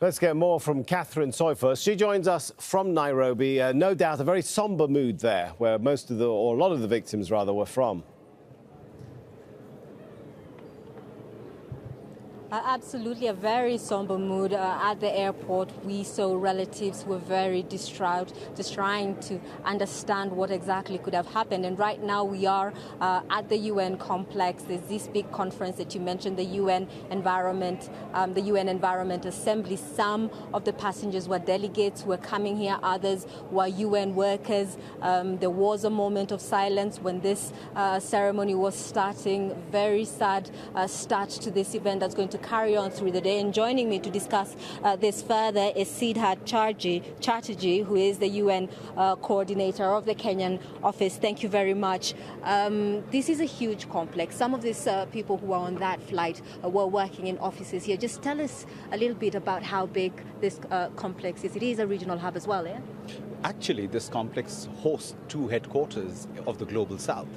Let's get more from Catherine Soy first. She joins us from Nairobi. No doubt a very somber mood there, where most of or a lot of the victims, rather, were from. Absolutely, a very somber mood at the airport. We saw relatives were very distraught, just trying to understand what exactly could have happened. And right now we are at the UN complex. There's this big conference that you mentioned, the UN Environment Assembly. Some of the passengers were delegates who were coming here, others were UN workers. There was a moment of silence when this ceremony was starting. Very sad start to this event that's going to carry on through the day. And joining me to discuss this further is Siddharth Chatterjee, who is the UN coordinator of the Kenyan office. Thank you very much. This is a huge complex. Some of these people who are on that flight were working in offices here. Just tell us a little bit about how big this complex is. It is a regional hub as well, yeah? Actually, this complex hosts two headquarters of the Global South,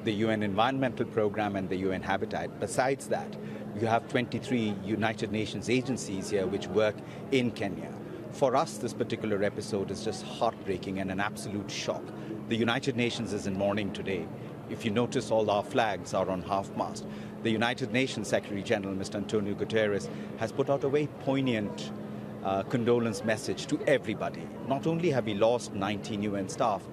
the UN Environmental Programme and the UN Habitat. Besides that, you have 23 United Nations agencies here which work in Kenya. For us, this particular episode is just heartbreaking and an absolute shock. The United Nations is in mourning today. If you notice, all our flags are on half-mast. The United Nations Secretary General, Mr. Antonio Guterres, has put out a very poignant condolence message to everybody. Not only have we lost 19 UN staff,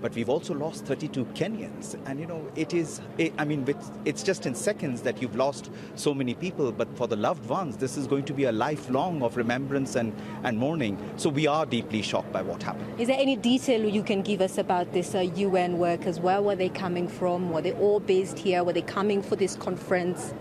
but we've also lost 32 Kenyans. And, you know, it's just in seconds that you've lost so many people. But for the loved ones, this is going to be a lifelong of remembrance and mourning. So we are deeply shocked by what happened. Is there any detail you can give us about this UN workers? Where were they coming from? Were they all based here? Were they coming for this conference?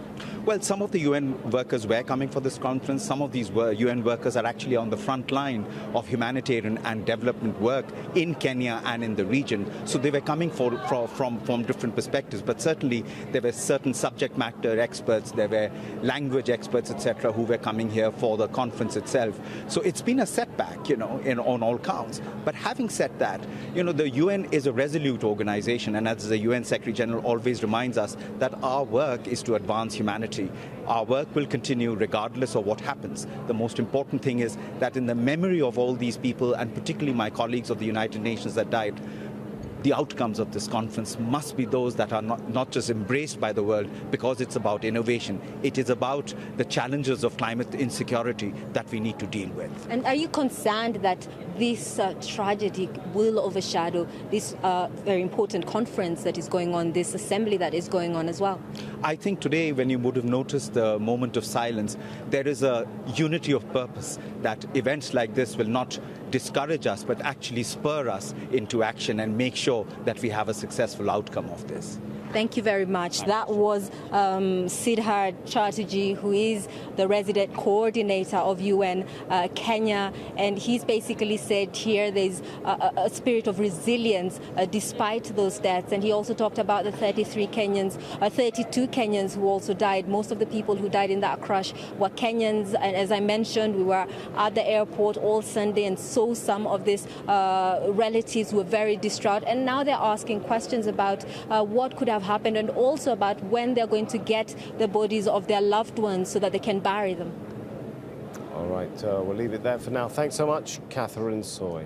Well, some of the UN workers were coming for this conference. Some of these UN workers are actually on the front line of humanitarian and development work in Kenya and in the region. So they were coming from different perspectives. But certainly there were certain subject matter experts, there were language experts, etc., who were coming here for the conference itself. So it's been a setback, you know, on all counts. But having said that, you know, the UN is a resolute organization. And as the UN Secretary General always reminds us, that our work is to advance humanity. Our work will continue regardless of what happens. The most important thing is that in the memory of all these people, and particularly my colleagues of the United Nations that died, the outcomes of this conference must be those that are not just embraced by the world, because it's about innovation. It is about the challenges of climate insecurity that we need to deal with. And are you concerned that this tragedy will overshadow this very important conference that is going on, this assembly that is going on as well? I think today, when you would have noticed the moment of silence, there is a unity of purpose that events like this will not discourage us, but actually spur us into action and make sure that we have a successful outcome of this. Thank you very much. That was Siddharth Chatterjee, who is the resident coordinator of UN Kenya, and he's basically said here there's a spirit of resilience despite those deaths. And he also talked about the 32 Kenyans who also died. Most of the people who died in that crash were Kenyans, and as I mentioned, we were at the airport all Sunday and saw some of these relatives were very distraught, and now they're asking questions about what could have happened, and also about when they're going to get the bodies of their loved ones so that they can bury them. All right, we'll leave it there for now. Thanks so much, Catherine Soy.